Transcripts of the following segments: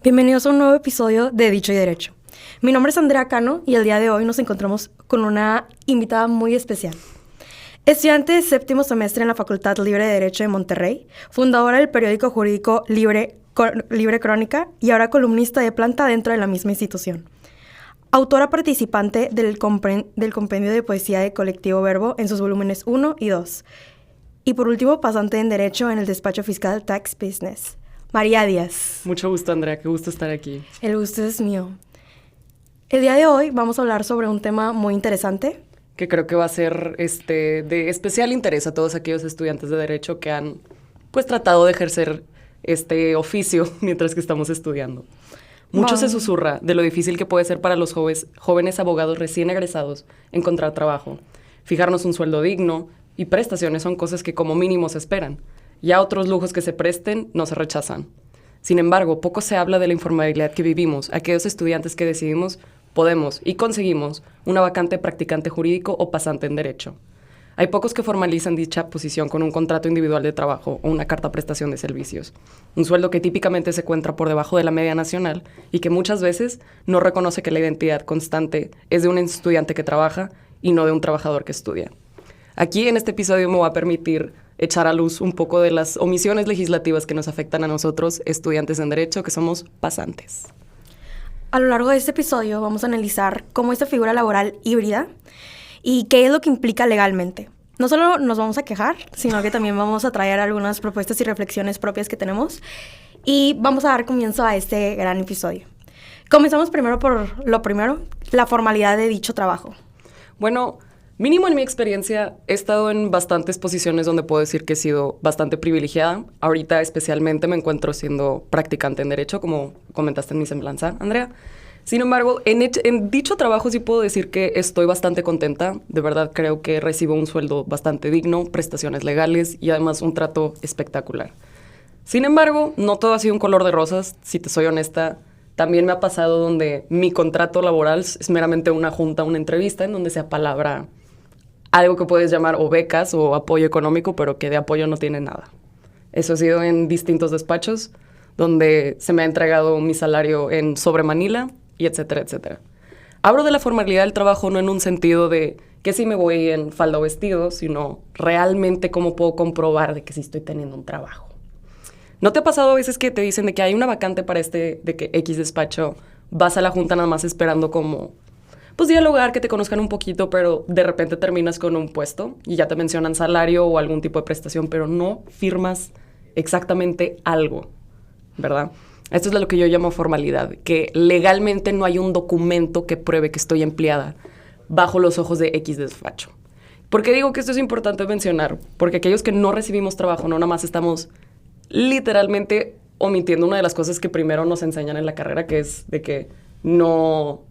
Bienvenidos a un nuevo episodio de Dicho y Derecho. Mi nombre es Andrea Cano y el día de hoy nos encontramos con una invitada muy especial. Estudiante de séptimo semestre en la Facultad Libre de Derecho de Monterrey, fundadora del periódico jurídico Libre Crónica y ahora columnista de planta dentro de la misma institución. Autora participante del compendio de poesía de Colectivo Verbo en sus volúmenes 1 y 2. Y por último, pasante en Derecho en el despacho fiscal Tax Business. María Díaz. Mucho gusto, Andrea. Qué gusto estar aquí. El gusto es mío. El día de hoy vamos a hablar sobre un tema muy interesante. Que creo que va a ser de especial interés a todos aquellos estudiantes de Derecho que han tratado de ejercer este oficio mientras que estamos estudiando. Mucho se susurra de lo difícil que puede ser para los jóvenes abogados recién egresados encontrar trabajo. Fijarnos un sueldo digno y prestaciones son cosas que como mínimo se esperan. Ya otros lujos que se presten no se rechazan. Sin embargo, poco se habla de la informalidad que vivimos, aquellos estudiantes que decidimos, podemos y conseguimos una vacante de practicante jurídico o pasante en Derecho. Hay pocos que formalizan dicha posición con un contrato individual de trabajo o una carta prestación de servicios. Un sueldo que típicamente se encuentra por debajo de la media nacional y que muchas veces no reconoce que la identidad constante es de un estudiante que trabaja y no de un trabajador que estudia. Aquí en este episodio me voy a permitir echar a luz un poco de las omisiones legislativas que nos afectan a nosotros, estudiantes en Derecho, que somos pasantes. A lo largo de este episodio vamos a analizar cómo esta figura laboral híbrida y qué es lo que implica legalmente. No solo nos vamos a quejar, sino que también vamos a traer algunas propuestas y reflexiones propias que tenemos y vamos a dar comienzo a este gran episodio. Comenzamos primero por lo primero, la formalidad de dicho trabajo. Bueno, mínimo en mi experiencia, he estado en bastantes posiciones donde puedo decir que he sido bastante privilegiada. Ahorita especialmente me encuentro siendo practicante en Derecho, como comentaste en mi semblanza, Andrea. Sin embargo, en dicho trabajo sí puedo decir que estoy bastante contenta. De verdad creo que recibo un sueldo bastante digno, prestaciones legales y además un trato espectacular. Sin embargo, no todo ha sido un color de rosas, si te soy honesta. También me ha pasado donde mi contrato laboral es meramente una junta, una entrevista, en donde se apalabra algo que puedes llamar o becas o apoyo económico, pero que de apoyo no tiene nada. Eso ha sido en distintos despachos, donde se me ha entregado mi salario en sobre Manila, y etcétera, etcétera. Hablo de la formalidad del trabajo no en un sentido de que si me voy en falda o vestido, sino realmente cómo puedo comprobar de que sí estoy teniendo un trabajo. ¿No te ha pasado a veces que te dicen de que hay una vacante para de que X despacho, vas a la junta nada más esperando como dialogar, que te conozcan un poquito, pero de repente terminas con un puesto y ya te mencionan salario o algún tipo de prestación, pero no firmas exactamente algo, ¿verdad? Esto es lo que yo llamo formalidad, que legalmente no hay un documento que pruebe que estoy empleada bajo los ojos de X despacho. ¿Por qué digo que esto es importante mencionar? Porque aquellos que no recibimos trabajo, no nada más estamos literalmente omitiendo una de las cosas que primero nos enseñan en la carrera, que es de que no...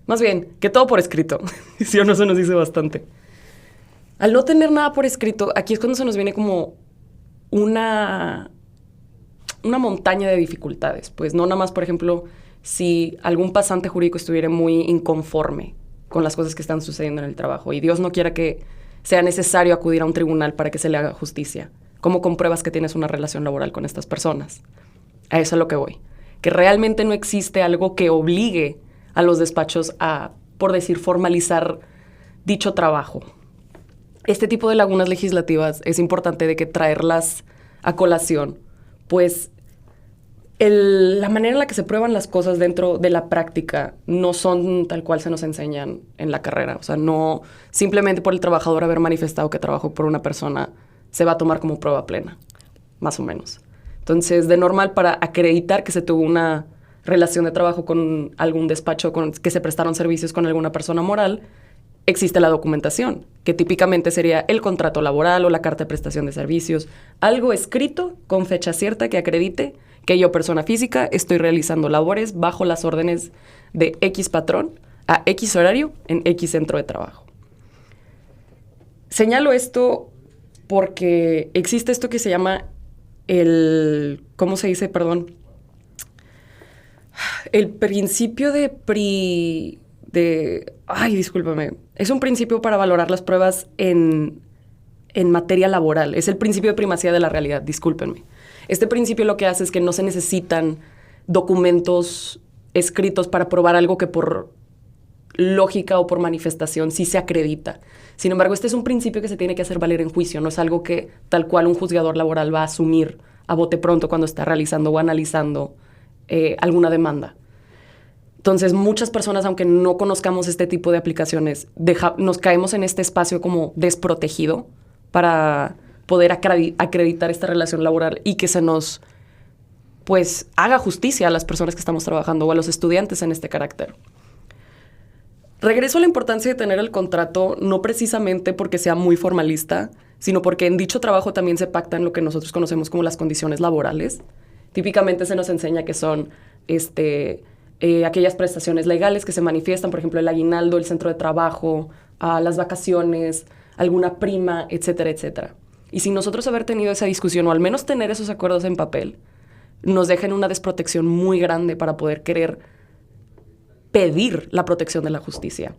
Más bien, que todo por escrito. ¿Sí o no? Se nos dice bastante. Al no tener nada por escrito, aquí es cuando se nos viene como una montaña de dificultades. Pues no nada más, por ejemplo, si algún pasante jurídico estuviera muy inconforme con las cosas que están sucediendo en el trabajo y Dios no quiera que sea necesario acudir a un tribunal para que se le haga justicia. ¿Cómo compruebas que tienes una relación laboral con estas personas? A eso es a lo que voy. Que realmente no existe algo que obligue a los despachos a, por decir, formalizar dicho trabajo. Este tipo de lagunas legislativas es importante de que traerlas a colación, pues la manera en la que se prueban las cosas dentro de la práctica no son tal cual se nos enseñan en la carrera. O sea, no simplemente por el trabajador haber manifestado que trabajó por una persona se va a tomar como prueba plena, más o menos. Entonces, de normal, para acreditar que se tuvo una relación de trabajo con algún despacho, que se prestaron servicios con alguna persona moral, existe la documentación, que típicamente sería el contrato laboral o la carta de prestación de servicios, algo escrito con fecha cierta que acredite que yo, persona física, estoy realizando labores bajo las órdenes de X patrón a X horario en X centro de trabajo. Señalo esto porque existe esto que se llama ¿cómo se dice? Perdón. El principio discúlpame. Es un principio para valorar las pruebas en materia laboral. Es el principio de primacía de la realidad, discúlpenme. Este principio lo que hace es que no se necesitan documentos escritos para probar algo que por lógica o por manifestación sí se acredita. Sin embargo, este es un principio que se tiene que hacer valer en juicio, no es algo que tal cual un juzgador laboral va a asumir a bote pronto cuando está realizando o analizando alguna demanda. Entonces, muchas personas, aunque no conozcamos este tipo de aplicaciones, nos caemos en este espacio como desprotegido para poder acreditar esta relación laboral y que se nos, pues, haga justicia a las personas que estamos trabajando o a los estudiantes en este carácter. Regreso a la importancia de tener el contrato, no precisamente porque sea muy formalista, sino porque en dicho trabajo también se pactan lo que nosotros conocemos como las condiciones laborales. Típicamente se nos enseña que son aquellas prestaciones legales que se manifiestan, por ejemplo, el aguinaldo, el centro de trabajo, las vacaciones, alguna prima, etcétera, etcétera. Y sin nosotros haber tenido esa discusión, o al menos tener esos acuerdos en papel, nos deja en una desprotección muy grande para poder querer pedir la protección de la justicia.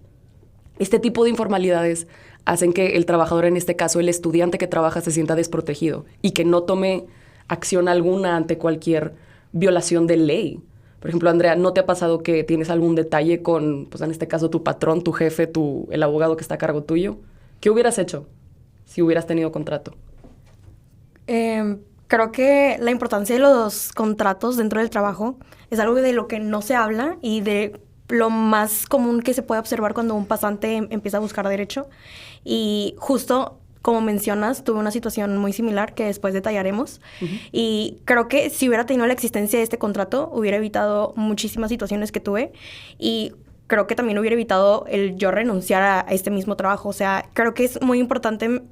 Este tipo de informalidades hacen que el trabajador, en este caso el estudiante que trabaja, se sienta desprotegido y que no tome acción alguna ante cualquier violación de ley. Por ejemplo, Andrea, ¿no te ha pasado que tienes algún detalle con, pues en este caso, tu patrón, tu jefe, el abogado que está a cargo tuyo? ¿Qué hubieras hecho si hubieras tenido contrato? Creo que la importancia de los contratos dentro del trabajo es algo de lo que no se habla y de lo más común que se puede observar cuando un pasante empieza a buscar derecho. Y justo, como mencionas, tuve una situación muy similar que después detallaremos. Uh-huh. Y creo que si hubiera tenido la existencia de este contrato, hubiera evitado muchísimas situaciones que tuve. Y creo que también hubiera evitado el yo renunciar a este mismo trabajo. O sea, creo que es muy importante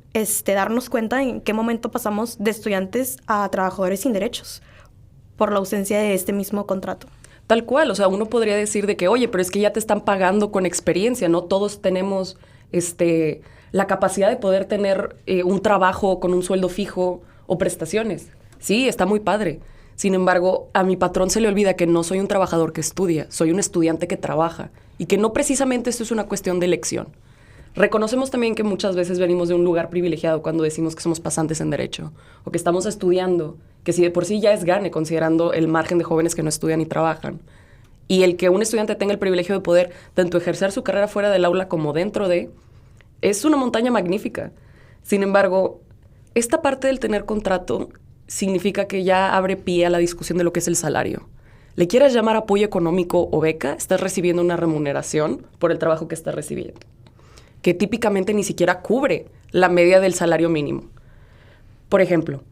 darnos cuenta en qué momento pasamos de estudiantes a trabajadores sin derechos por la ausencia de este mismo contrato. Tal cual, o sea, uno podría decir de que, oye, pero es que ya te están pagando con experiencia, ¿no? Todos tenemos la capacidad de poder tener un trabajo con un sueldo fijo o prestaciones. Sí, está muy padre. Sin embargo, a mi patrón se le olvida que no soy un trabajador que estudia, soy un estudiante que trabaja y que no precisamente esto es una cuestión de elección. Reconocemos también que muchas veces venimos de un lugar privilegiado cuando decimos que somos pasantes en derecho o que estamos estudiando, que si de por sí ya es gane considerando el margen de jóvenes que no estudian y trabajan. Y el que un estudiante tenga el privilegio de poder tanto ejercer su carrera fuera del aula como dentro de, es una montaña magnífica. Sin embargo, esta parte del tener contrato significa que ya abre pie a la discusión de lo que es el salario. Le quieras llamar apoyo económico o beca, estás recibiendo una remuneración por el trabajo que estás recibiendo, que típicamente ni siquiera cubre la media del salario mínimo. Por ejemplo,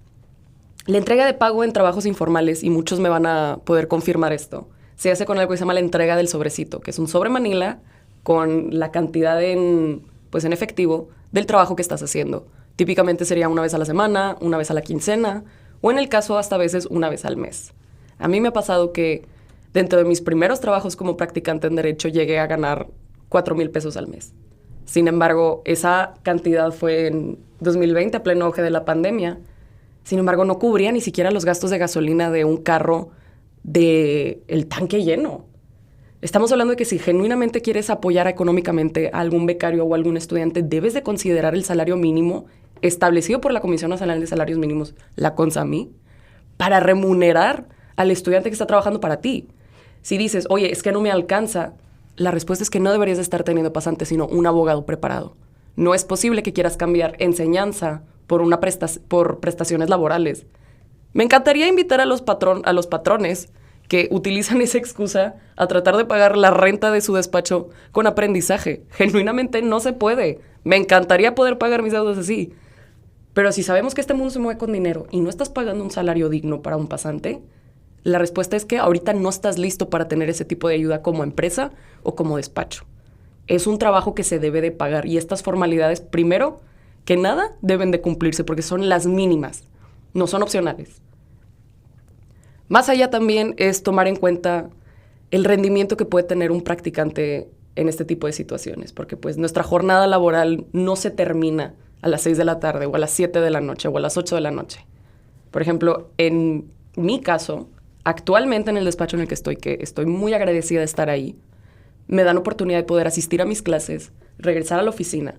la entrega de pago en trabajos informales, y muchos me van a poder confirmar esto, se hace con algo que se llama la entrega del sobrecito, que es un sobre manila con la cantidad en efectivo del trabajo que estás haciendo. Típicamente sería una vez a la semana, una vez a la quincena, o en el caso hasta a veces una vez al mes. A mí me ha pasado que dentro de mis primeros trabajos como practicante en Derecho llegué a ganar 4,000 pesos al mes. Sin embargo, esa cantidad fue en 2020, a pleno auge de la pandemia. Sin embargo, no cubría ni siquiera los gastos de gasolina de un carro del tanque lleno. Estamos hablando de que si genuinamente quieres apoyar económicamente a algún becario o algún estudiante, debes de considerar el salario mínimo establecido por la Comisión Nacional de Salarios Mínimos, la CONSAMI, para remunerar al estudiante que está trabajando para ti. Si dices, oye, es que no me alcanza, la respuesta es que no deberías de estar teniendo pasante, sino un abogado preparado. No es posible que quieras cambiar enseñanza por prestaciones laborales. Me encantaría invitar a los patrones que utilizan esa excusa a tratar de pagar la renta de su despacho con aprendizaje. Genuinamente no se puede. Me encantaría poder pagar mis deudas así. Pero si sabemos que este mundo se mueve con dinero y no estás pagando un salario digno para un pasante, la respuesta es que ahorita no estás listo para tener ese tipo de ayuda como empresa o como despacho. Es un trabajo que se debe de pagar y estas formalidades, primero que nada, deben de cumplirse porque son las mínimas, no son opcionales. Más allá también es tomar en cuenta el rendimiento que puede tener un practicante en este tipo de situaciones, porque pues nuestra jornada laboral no se termina a las 6 de la tarde o a las 7 de la noche o a las 8 de la noche. Por ejemplo, en mi caso, actualmente en el despacho en el que estoy muy agradecida de estar ahí, me dan oportunidad de poder asistir a mis clases, regresar a la oficina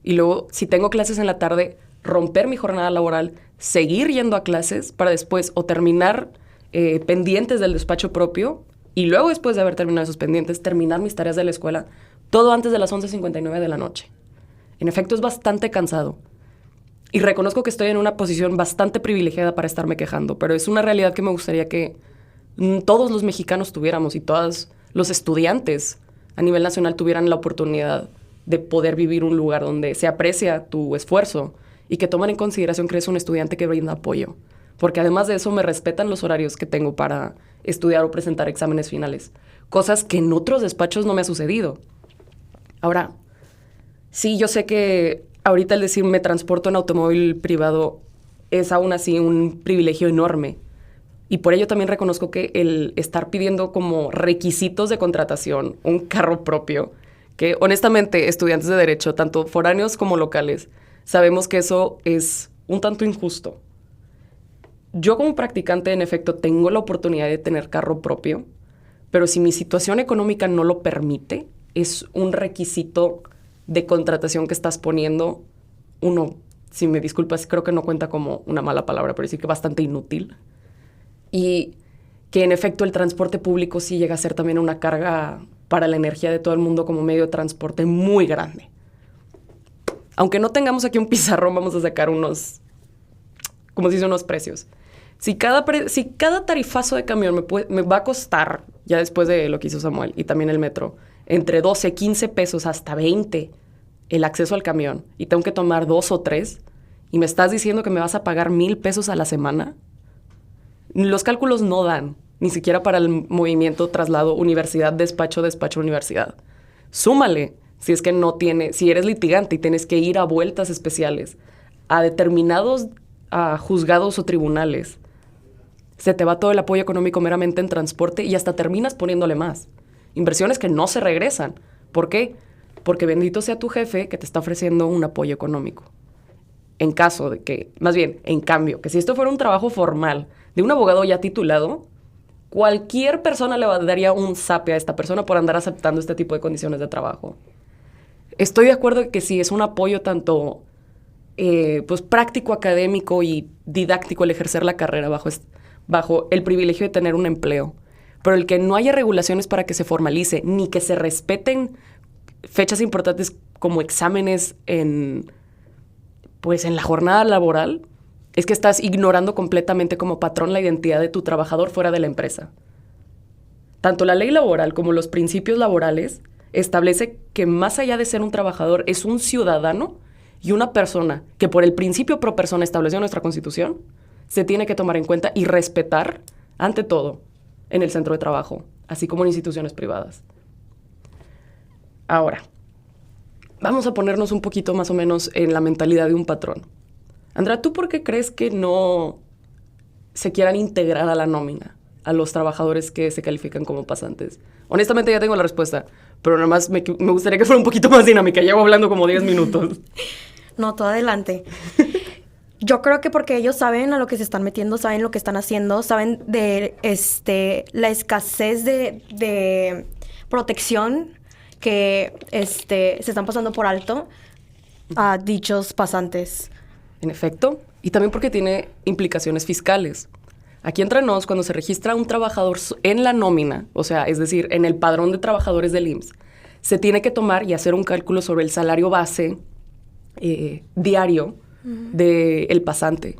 y luego, si tengo clases en la tarde, romper mi jornada laboral, seguir yendo a clases para después o terminar pendientes del despacho propio y luego después de haber terminado esos pendientes, terminar mis tareas de la escuela, todo antes de las 11:59 de la noche. En efecto, es bastante cansado. Y reconozco que estoy en una posición bastante privilegiada para estarme quejando, pero es una realidad que me gustaría que todos los mexicanos tuviéramos y todos los estudiantes a nivel nacional tuvieran la oportunidad de poder vivir un lugar donde se aprecia tu esfuerzo y que toman en consideración que eres un estudiante que brinda apoyo. Porque además de eso me respetan los horarios que tengo para estudiar o presentar exámenes finales. Cosas que en otros despachos no me ha sucedido. Ahora, sí, yo sé que ahorita el decir me transporto en automóvil privado es aún así un privilegio enorme. Y por ello también reconozco que el estar pidiendo como requisitos de contratación un carro propio, que honestamente estudiantes de Derecho, tanto foráneos como locales, sabemos que eso es un tanto injusto. Yo como practicante, en efecto, tengo la oportunidad de tener carro propio, pero si mi situación económica no lo permite, es un requisito de contratación que estás poniendo, uno, si me disculpas, creo que no cuenta como una mala palabra, pero sí que bastante inútil. Y que en efecto el transporte público sí llega a ser también una carga para la energía de todo el mundo como medio de transporte muy grande. Aunque no tengamos aquí un pizarrón, vamos a sacar unos, como se dice, unos precios. Si cada tarifazo de camión me va a costar, ya después de lo que hizo Samuel y también el metro, entre 12, 15 pesos hasta 20 el acceso al camión y tengo que tomar 2 o 3 y me estás diciendo que me vas a pagar 1,000 pesos a la semana, los cálculos no dan, ni siquiera para el movimiento traslado universidad, despacho, despacho, universidad. Súmale, si es que no tiene, si eres litigante y tienes que ir a vueltas especiales a determinados juzgados o tribunales, se te va todo el apoyo económico meramente en transporte y hasta terminas poniéndole más. Inversiones que no se regresan. ¿Por qué? Porque bendito sea tu jefe que te está ofreciendo un apoyo económico. En caso de que, más bien, en cambio, que si esto fuera un trabajo formal de un abogado ya titulado, cualquier persona le daría un zape a esta persona por andar aceptando este tipo de condiciones de trabajo. Estoy de acuerdo en que sí es un apoyo tanto pues práctico, académico y didáctico el ejercer la carrera bajo el privilegio de tener un empleo. Pero el que no haya regulaciones para que se formalice, ni que se respeten fechas importantes como exámenes en la jornada laboral, es que estás ignorando completamente como patrón la identidad de tu trabajador fuera de la empresa. Tanto la ley laboral como los principios laborales establece que más allá de ser un trabajador, es un ciudadano y una persona que por el principio pro persona establecido en nuestra Constitución se tiene que tomar en cuenta y respetar ante todo en el centro de trabajo, así como en instituciones privadas. Ahora, vamos a ponernos un poquito más o menos en la mentalidad de un patrón. Andrea, ¿tú por qué crees que no se quieran integrar a la nómina a los trabajadores que se califican como pasantes? Honestamente ya tengo la respuesta, pero nada más me gustaría que fuera un poquito más dinámica. Llevo hablando como 10 minutos. No, todo adelante. Yo creo que porque ellos saben a lo que se están metiendo, saben lo que están haciendo, saben de la escasez de protección que se están pasando por alto a dichos pasantes. En efecto, y también porque tiene implicaciones fiscales. Aquí entre nos, cuando se registra un trabajador en la nómina, o sea, es decir, en el padrón de trabajadores del IMSS, se tiene que tomar y hacer un cálculo sobre el salario base diario del pasante.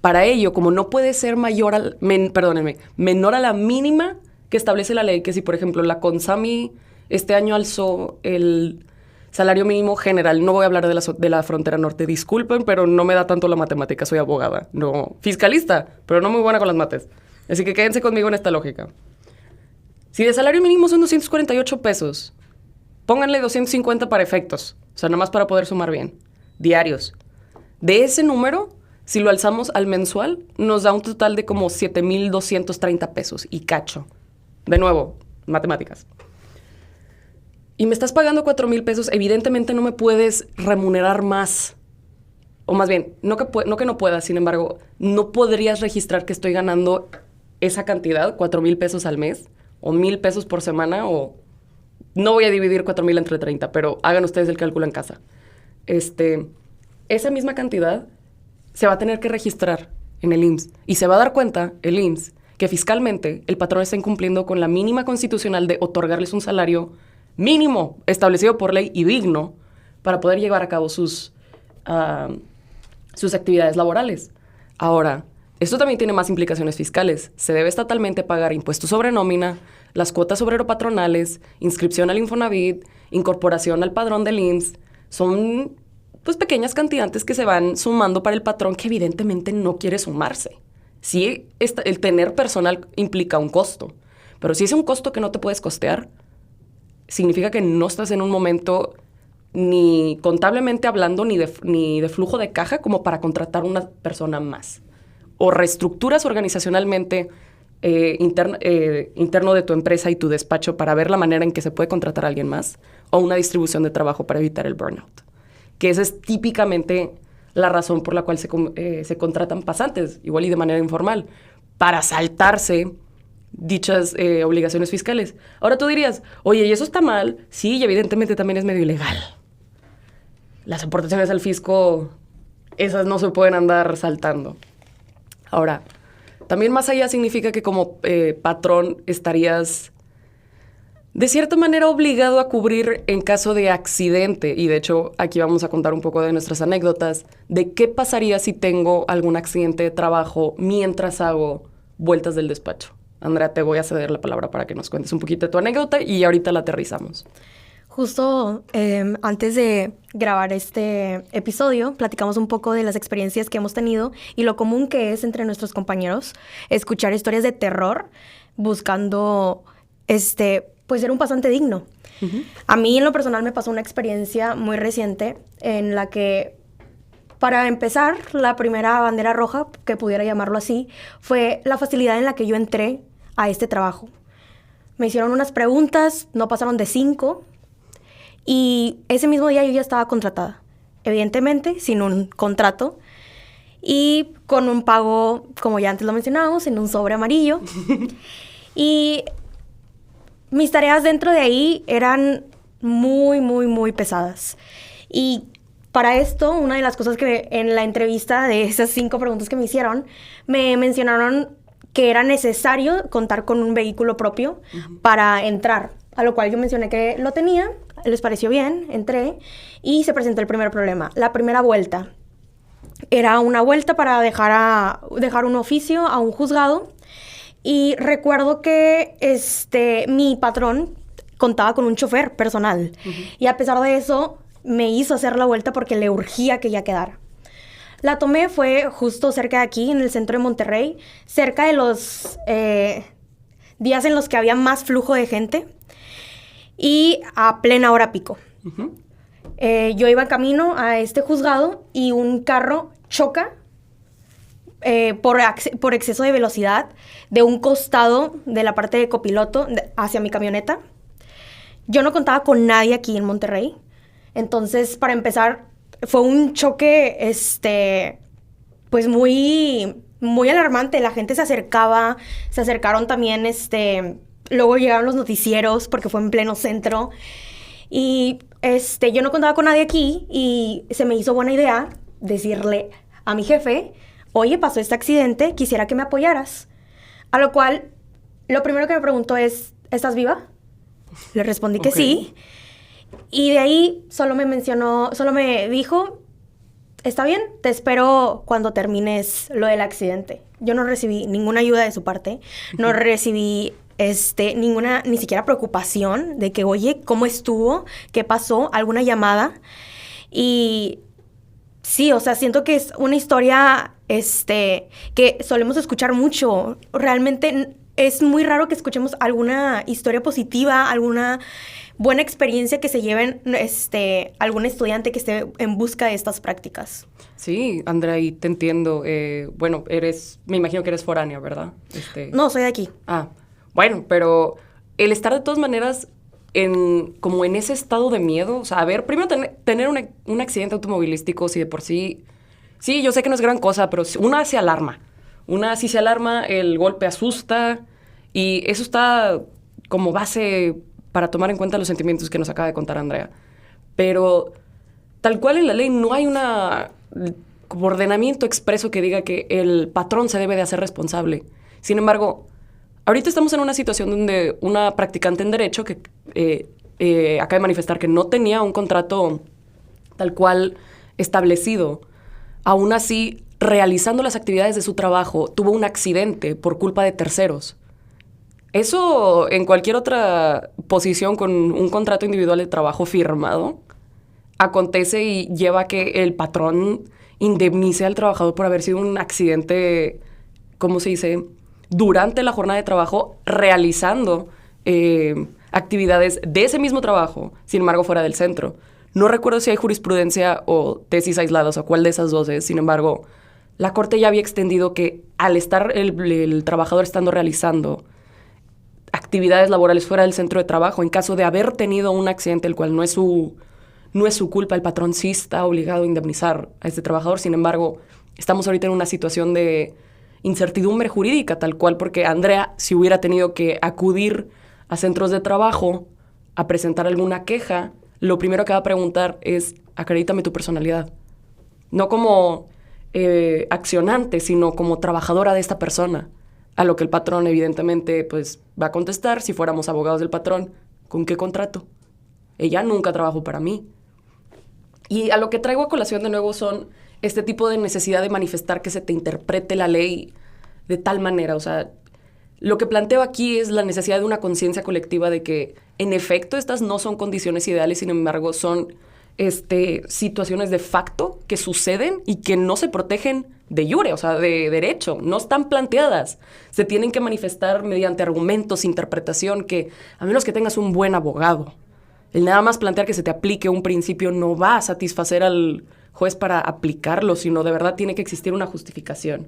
Para ello, como no puede ser menor a la mínima que establece la ley, que si, por ejemplo, la CONSAMI este año alzó el salario mínimo general, no voy a hablar de la frontera norte, disculpen, pero no me da tanto la matemática, soy abogada, no fiscalista, pero no muy buena con las mates. Así que quédense conmigo en esta lógica. Si de salario mínimo son 248 pesos, pónganle 250 para efectos, o sea, nada más para poder sumar bien, diarios. De ese número, si lo alzamos al mensual, nos da un total de como 7,230 pesos y cacho. De nuevo, matemáticas. Y me estás pagando 4,000 pesos, evidentemente no me puedes remunerar más. O más bien, no que no puedas, sin embargo, no podrías registrar que estoy ganando esa cantidad, 4,000 pesos al mes, o 1,000 pesos por semana, o no voy a dividir 4,000 entre 30, pero hagan ustedes el cálculo en casa. Esa misma cantidad se va a tener que registrar en el IMSS. Y se va a dar cuenta el IMSS que fiscalmente el patrón está incumpliendo con la mínima constitucional de otorgarles un salario mínimo establecido por ley y digno para poder llevar a cabo sus actividades laborales. Ahora, esto también tiene más implicaciones fiscales. Se debe estatalmente pagar impuestos sobre nómina, las cuotas obrero-patronales, inscripción al Infonavit, incorporación al padrón del IMSS. Son pues pequeñas cantidades que se van sumando para el patrón que evidentemente no quiere sumarse. Sí, el tener personal implica un costo, pero si es un costo que no te puedes costear, significa que no estás en un momento ni contablemente hablando ni de flujo de caja como para contratar una persona más. O reestructuras organizacionalmente interno de tu empresa y tu despacho para ver la manera en que se puede contratar a alguien más, o una distribución de trabajo para evitar el burnout. Que esa es típicamente la razón por la cual se contratan pasantes, igual y de manera informal, para saltarse dichas obligaciones fiscales. Ahora tú dirías, oye, ¿y eso está mal? Sí, y evidentemente también es medio ilegal. Las aportaciones al fisco, esas no se pueden andar saltando. Ahora, también más allá significa que como patrón estarías de cierta manera obligado a cubrir en caso de accidente. Y de hecho, aquí vamos a contar un poco de nuestras anécdotas de qué pasaría si tengo algún accidente de trabajo mientras hago vueltas del despacho. Andrea, te voy a ceder la palabra para que nos cuentes un poquito de tu anécdota y ahorita la aterrizamos. Justo antes de grabar este episodio, platicamos un poco de las experiencias que hemos tenido y lo común que es entre nuestros compañeros escuchar historias de terror buscando pues ser un pasante digno. Uh-huh. A mí en lo personal me pasó una experiencia muy reciente en la que, para empezar, la primera bandera roja, que pudiera llamarlo así, fue la facilidad en la que yo entré a este trabajo. Me hicieron unas preguntas, no pasaron de 5, y ese mismo día yo ya estaba contratada. Evidentemente, sin un contrato y con un pago, como ya antes lo mencionábamos, en un sobre amarillo. Y mis tareas dentro de ahí eran muy, muy, muy pesadas. Y para esto, una de las cosas que en la entrevista de esas 5 preguntas que me hicieron, me mencionaron que era necesario contar con un vehículo propio para entrar. A lo cual yo mencioné que lo tenía, les pareció bien, entré y se presentó el primer problema. La primera vuelta era una vuelta para dejar un oficio a un juzgado. Y recuerdo que mi patrón contaba con un chofer personal. Uh-huh. Y a pesar de eso, me hizo hacer la vuelta porque le urgía que ya quedara. La tomé, fue justo cerca de aquí, en el centro de Monterrey, cerca de los días en los que había más flujo de gente y a plena hora pico. Uh-huh. Yo iba en camino a este juzgado y un carro choca por exceso de velocidad de un costado de la parte de copiloto hacia mi camioneta. Yo no contaba con nadie aquí en Monterrey. Entonces, para empezar, fue un choque, pues muy, muy alarmante. La gente se acercaron también, luego llegaron los noticieros porque fue en pleno centro. Y yo no contaba con nadie aquí y se me hizo buena idea decirle a mi jefe: oye, pasó este accidente, quisiera que me apoyaras. A lo cual, lo primero que me preguntó es, ¿estás viva? Le respondí que sí. Y de ahí solo me dijo, está bien, te espero cuando termines lo del accidente. Yo no recibí ninguna ayuda de su parte, no recibí ninguna, ni siquiera preocupación de que, oye, ¿cómo estuvo? ¿Qué pasó? ¿Alguna llamada? Y sí, o sea, siento que es una historia que solemos escuchar mucho. Realmente es muy raro que escuchemos alguna historia positiva, alguna buena experiencia que se lleven algún estudiante que esté en busca de estas prácticas. Sí, Andrea, y te entiendo. Bueno, me imagino que eres foránea, ¿verdad? No, soy de aquí. Ah, bueno, pero el estar de todas maneras como en ese estado de miedo, o sea, a ver, primero tener un accidente automovilístico, si de por sí, yo sé que no es gran cosa, pero una se alarma. Una sí se alarma, el golpe asusta, y eso está como base para tomar en cuenta los sentimientos que nos acaba de contar Andrea. Pero tal cual en la ley no hay un ordenamiento expreso que diga que el patrón se debe de hacer responsable. Sin embargo, ahorita estamos en una situación donde una practicante en derecho que acaba de manifestar que no tenía un contrato tal cual establecido, aún así, realizando las actividades de su trabajo, tuvo un accidente por culpa de terceros. Eso en cualquier otra posición con un contrato individual de trabajo firmado, acontece y lleva a que el patrón indemnice al trabajador por haber sido un accidente, ¿cómo se dice?, durante la jornada de trabajo, realizando actividades de ese mismo trabajo, sin embargo, fuera del centro. No recuerdo si hay jurisprudencia o tesis aisladas o cuál de esas dos es. Sin embargo, la Corte ya había extendido que al estar el trabajador estando realizando actividades laborales fuera del centro de trabajo, en caso de haber tenido un accidente, el cual no es su culpa, el patrón sí está obligado a indemnizar a este trabajador. Sin embargo, estamos ahorita en una situación de incertidumbre jurídica, tal cual, porque Andrea, si hubiera tenido que acudir a centros de trabajo a presentar alguna queja, lo primero que va a preguntar es, acredítame tu personalidad. No como accionante, sino como trabajadora de esta persona. A lo que el patrón, evidentemente, pues va a contestar, si fuéramos abogados del patrón, ¿con qué contrato? Ella nunca trabajó para mí. Y a lo que traigo a colación de nuevo son este tipo de necesidad de manifestar que se te interprete la ley de tal manera. O sea, lo que planteo aquí es la necesidad de una conciencia colectiva de que, en efecto, estas no son condiciones ideales, sin embargo, son situaciones de facto que suceden y que no se protegen de jure, o sea, de derecho. No están planteadas. Se tienen que manifestar mediante argumentos, interpretación, que a menos que tengas un buen abogado, el nada más plantear que se te aplique un principio no va a satisfacer al juez para aplicarlo, sino de verdad tiene que existir una justificación.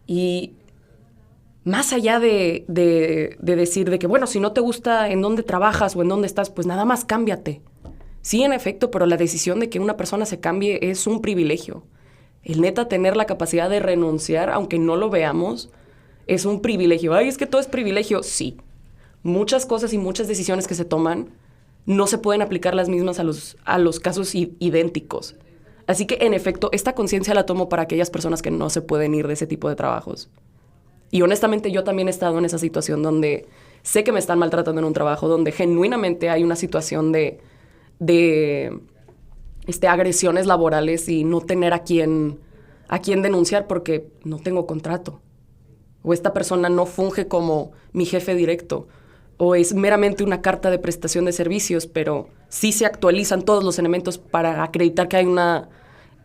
Y más allá de decir de que, bueno, si no te gusta en dónde trabajas o en dónde estás, pues nada más cámbiate. Sí, en efecto, pero la decisión de que una persona se cambie es un privilegio. El neta tener la capacidad de renunciar, aunque no lo veamos, es un privilegio. Ay, es que todo es privilegio. Sí. Muchas cosas y muchas decisiones que se toman no se pueden aplicar las mismas a los casos idénticos. Así que, en efecto, esta conciencia la tomo para aquellas personas que no se pueden ir de ese tipo de trabajos. Y honestamente, yo también he estado en esa situación donde sé que me están maltratando en un trabajo, donde genuinamente hay una situación de agresiones laborales y no tener a quién denunciar porque no tengo contrato. O esta persona no funge como mi jefe directo. O es meramente una carta de prestación de servicios, pero sí se actualizan todos los elementos para acreditar que hay una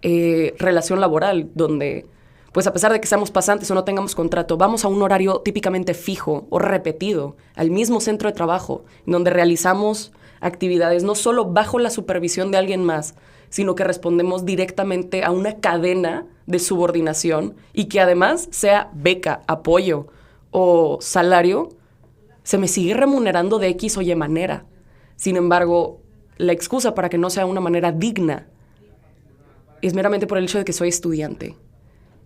relación laboral donde, pues a pesar de que seamos pasantes o no tengamos contrato, vamos a un horario típicamente fijo o repetido, al mismo centro de trabajo, donde realizamos actividades no solo bajo la supervisión de alguien más, sino que respondemos directamente a una cadena de subordinación y que además sea beca, apoyo o salario, se me sigue remunerando de X o Y manera. Sin embargo, la excusa para que no sea una manera digna es meramente por el hecho de que soy estudiante.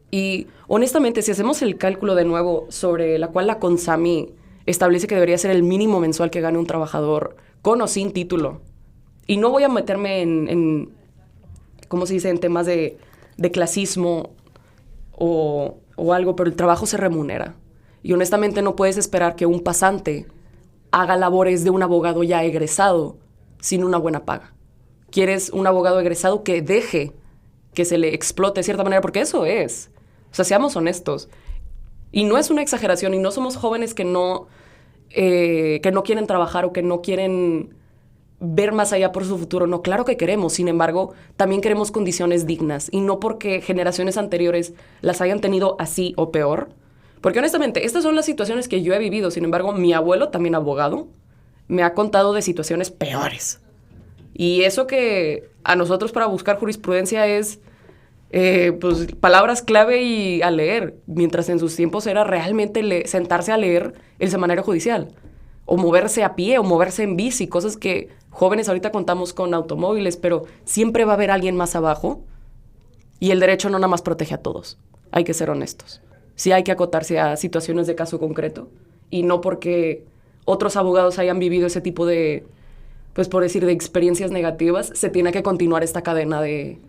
Y honestamente, si hacemos el cálculo de nuevo sobre la cual la CONSAMI establece que debería ser el mínimo mensual que gane un trabajador con o sin título, y no voy a meterme en ¿cómo se dice?, en temas de clasismo o algo, pero el trabajo se remunera. Y honestamente no puedes esperar que un pasante haga labores de un abogado ya egresado sin una buena paga. Quieres un abogado egresado que deje que se le explote de cierta manera, porque eso es. O sea, seamos honestos. Y no es una exageración, y no somos jóvenes que no quieren trabajar o que no quieren ver más allá por su futuro. No, claro que queremos. Sin embargo, también queremos condiciones dignas. Y no porque generaciones anteriores las hayan tenido así o peor. Porque honestamente, estas son las situaciones que yo he vivido. Sin embargo, mi abuelo, también abogado, me ha contado de situaciones peores. Y eso que a nosotros para buscar jurisprudencia es pues palabras clave y a leer, mientras en sus tiempos era realmente sentarse a leer el semanario judicial, o moverse a pie, o moverse en bici, cosas que jóvenes ahorita contamos con automóviles, pero siempre va a haber alguien más abajo, y el derecho no nada más protege a todos. Hay que ser honestos. Sí hay que acotarse a situaciones de caso concreto, y no porque otros abogados hayan vivido ese tipo de, pues por decir, de experiencias negativas, se tiene que continuar esta cadena de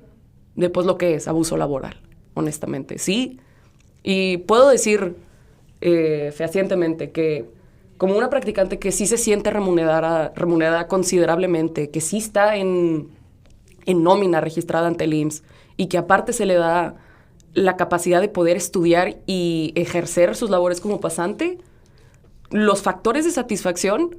pues lo que es abuso laboral, honestamente. Sí, y puedo decir fehacientemente que como una practicante que sí se siente remunerada considerablemente, que sí está en nómina registrada ante el IMSS y que aparte se le da la capacidad de poder estudiar y ejercer sus labores como pasante, los factores de satisfacción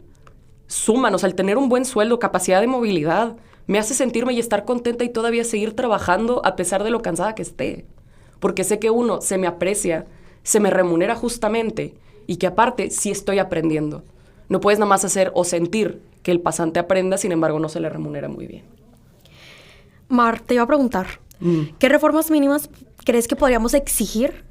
suman. O sea, el tener un buen sueldo, capacidad de movilidad, me hace sentirme y estar contenta y todavía seguir trabajando a pesar de lo cansada que esté. Porque sé que uno se me aprecia, se me remunera justamente y que aparte sí estoy aprendiendo. No puedes nada más hacer o sentir que el pasante aprenda, sin embargo no se le remunera muy bien. Mar, te iba a preguntar, ¿qué reformas mínimas crees que podríamos exigir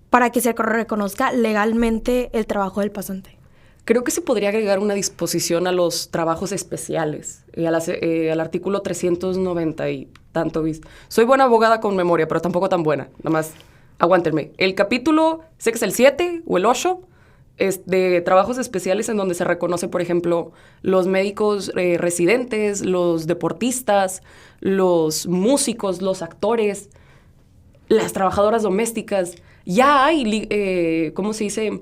para que se reconozca legalmente el trabajo del pasante? Creo que se podría agregar una disposición a los trabajos especiales, al artículo 390 y tanto. Soy buena abogada con memoria, pero tampoco tan buena. Nada más, aguántenme. El capítulo, sé que es el 7 o el 8, es de trabajos especiales en donde se reconoce, por ejemplo, los médicos residentes, los deportistas, los músicos, los actores, las trabajadoras domésticas. Ya hay, ¿cómo se dice?,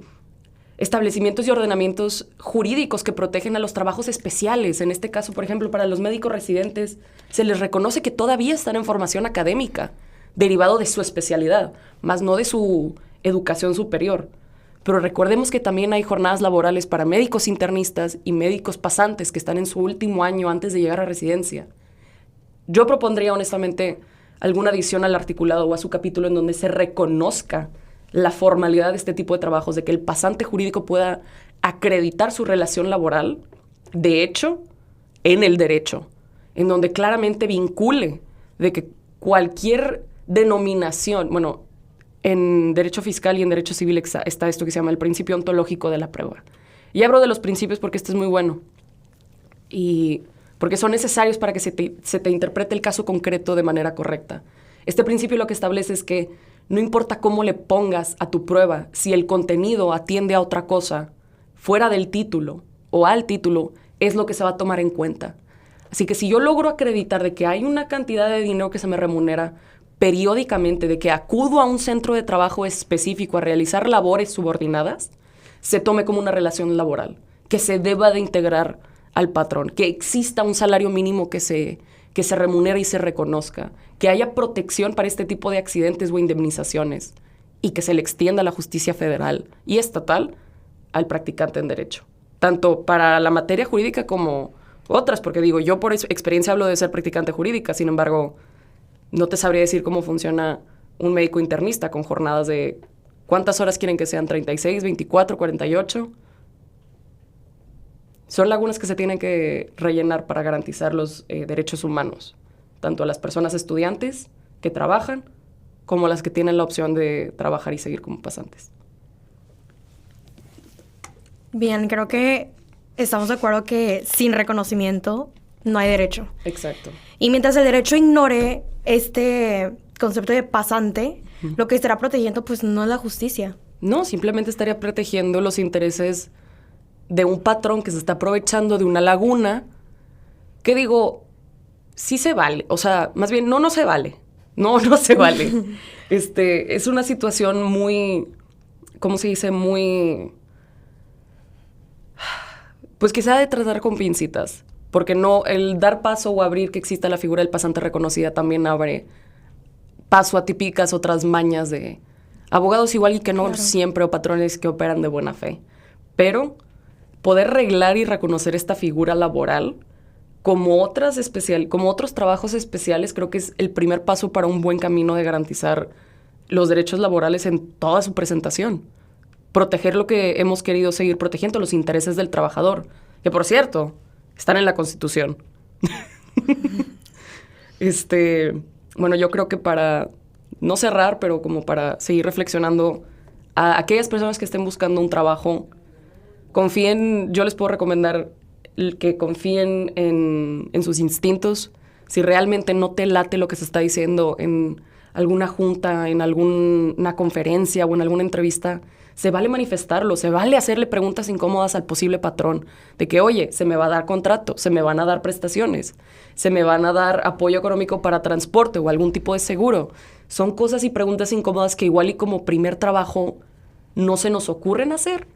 establecimientos y ordenamientos jurídicos que protegen a los trabajos especiales. En este caso, por ejemplo, para los médicos residentes, se les reconoce que todavía están en formación académica, derivado de su especialidad, más no de su educación superior. Pero recordemos que también hay jornadas laborales para médicos internistas y médicos pasantes que están en su último año antes de llegar a residencia. Yo propondría, honestamente, alguna adición al articulado o a su capítulo en donde se reconozca la formalidad de este tipo de trabajos, de que el pasante jurídico pueda acreditar su relación laboral, de hecho, en el derecho, en donde claramente vincule de que cualquier denominación, bueno, en derecho fiscal y en derecho civil está esto que se llama el principio ontológico de la prueba. Y hablo de los principios porque este es muy bueno y porque son necesarios para que se te interprete el caso concreto de manera correcta. Este principio lo que establece es que no importa cómo le pongas a tu prueba, si el contenido atiende a otra cosa fuera del título o al título, es lo que se va a tomar en cuenta. Así que si yo logro acreditar de que hay una cantidad de dinero que se me remunera periódicamente, de que acudo a un centro de trabajo específico a realizar labores subordinadas, se tome como una relación laboral, que se deba de integrar al patrón, que exista un salario mínimo que se remunere y se reconozca, que haya protección para este tipo de accidentes o indemnizaciones y que se le extienda la justicia federal y estatal al practicante en derecho, tanto para la materia jurídica como otras, porque digo, yo por experiencia hablo de ser practicante jurídica, sin embargo, no te sabría decir cómo funciona un médico internista con jornadas de ¿cuántas horas quieren que sean? ¿36, 24, 48? Son lagunas que se tienen que rellenar para garantizar los derechos humanos, tanto a las personas estudiantes que trabajan, como a las que tienen la opción de trabajar y seguir como pasantes. Bien, creo que estamos de acuerdo que sin reconocimiento no hay derecho. Exacto. Y mientras el derecho ignore este concepto de pasante, lo que estará protegiendo pues no es la justicia. No, simplemente estaría protegiendo los intereses de un patrón que se está aprovechando de una laguna, que digo, sí se vale, o sea, más bien, no se vale, no se vale. Es una situación muy, ¿cómo se dice? Muy, pues quizá de tratar con pincitas, porque no, el dar paso o abrir que exista la figura del pasante reconocida también abre paso a típicas otras mañas de abogados igual y que no siempre, o patrones que operan de buena fe, pero poder reglar y reconocer esta figura laboral como otros trabajos especiales, creo que es el primer paso para un buen camino de garantizar los derechos laborales en toda su presentación. Proteger lo que hemos querido seguir protegiendo, los intereses del trabajador, que por cierto, están en la Constitución. Bueno, yo creo que para no cerrar, pero como para seguir reflexionando, a aquellas personas que estén buscando un trabajo, confíen, yo les puedo recomendar que confíen en sus instintos. Si realmente no te late lo que se está diciendo en alguna junta, en alguna conferencia o en alguna entrevista, se vale manifestarlo, se vale hacerle preguntas incómodas al posible patrón, de que, oye, se me va a dar contrato, se me van a dar prestaciones, se me van a dar apoyo económico para transporte o algún tipo de seguro. Son cosas y preguntas incómodas que igual y como primer trabajo no se nos ocurren hacer,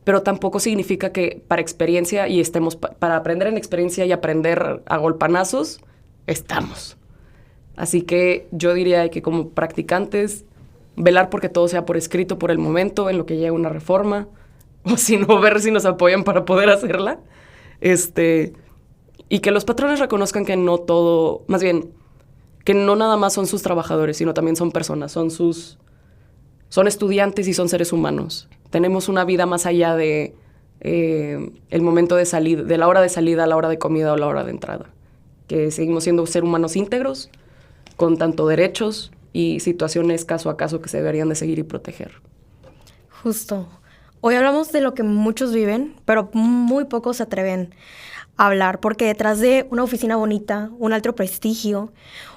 pero tampoco significa que para experiencia y estemos, para aprender en experiencia y aprender a golpanazos, estamos. Así que yo diría que como practicantes, velar porque todo sea por escrito por el momento, en lo que llegue una reforma, o si no, ver si nos apoyan para poder hacerla. Y que los patrones reconozcan que no todo, más bien, que no nada más son sus trabajadores, sino también son personas, son estudiantes y son seres humanos. Tenemos una vida más allá de el momento de salida, de la hora de salida, la hora de comida o la hora de entrada. Que seguimos siendo seres humanos íntegros, con tanto derechos y situaciones caso a caso que se deberían de seguir y proteger. Justo. Hoy hablamos de lo que muchos viven, pero muy pocos se atreven a hablar, porque detrás de una oficina bonita, un alto prestigio,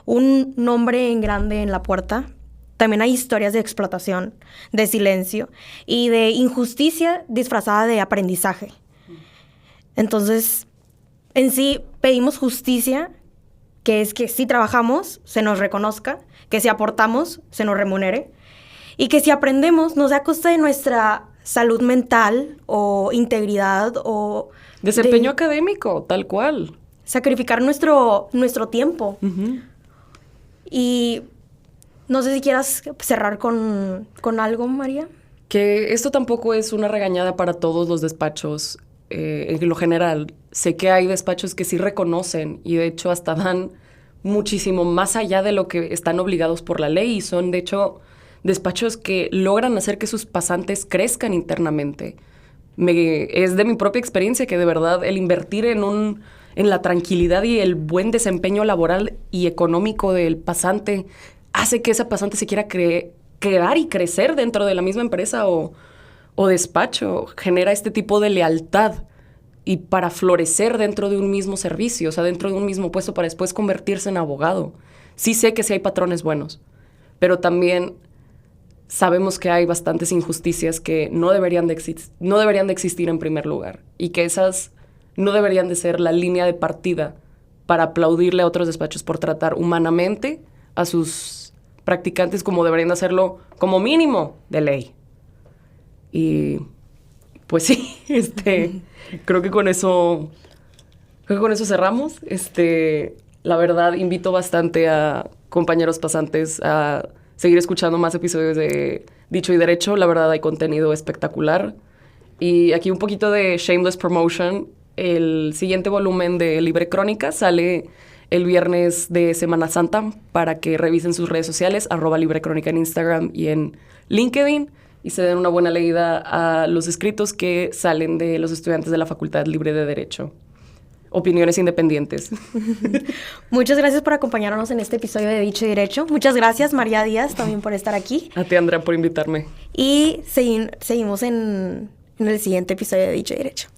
un nombre en grande en la puerta, también hay historias de explotación, de silencio y de injusticia disfrazada de aprendizaje. Entonces, en sí, pedimos justicia, que es que si trabajamos, se nos reconozca, que si aportamos, se nos remunere, y que si aprendemos, no sea a costa de nuestra salud mental o integridad o... Desempeño académico, tal cual. Sacrificar nuestro tiempo. Uh-huh. Y no sé si quieras cerrar con algo, María. Que esto tampoco es una regañada para todos los despachos en lo general. Sé que hay despachos que sí reconocen y de hecho hasta dan muchísimo más allá de lo que están obligados por la ley y son de hecho despachos que logran hacer que sus pasantes crezcan internamente. Es de mi propia experiencia que de verdad el invertir en la tranquilidad y el buen desempeño laboral y económico del pasante hace que ese pasante se quiera quedar y crecer dentro de la misma empresa o despacho. Genera este tipo de lealtad y para florecer dentro de un mismo servicio, o sea, dentro de un mismo puesto para después convertirse en abogado. Sí sé que sí hay patrones buenos, pero también sabemos que hay bastantes injusticias que no deberían de existir en primer lugar y que esas no deberían de ser la línea de partida para aplaudirle a otros despachos por tratar humanamente a sus practicantes como deberían de hacerlo como mínimo de ley. Y pues sí, creo que con eso cerramos. La verdad, invito bastante a compañeros pasantes a seguir escuchando más episodios de Dicho y Derecho. La verdad, hay contenido espectacular. Y aquí un poquito de shameless promotion. El siguiente volumen de Libre Crónica sale el viernes de Semana Santa para que revisen sus redes sociales, @LibreCrónica en Instagram y en LinkedIn, y se den una buena leída a los escritos que salen de los estudiantes de la Facultad Libre de Derecho. Opiniones independientes. Muchas gracias por acompañarnos en este episodio de Dicho y Derecho. Muchas gracias, María Díaz, también por estar aquí. A ti, Andrea, por invitarme. Y seguimos en el siguiente episodio de Dicho y Derecho.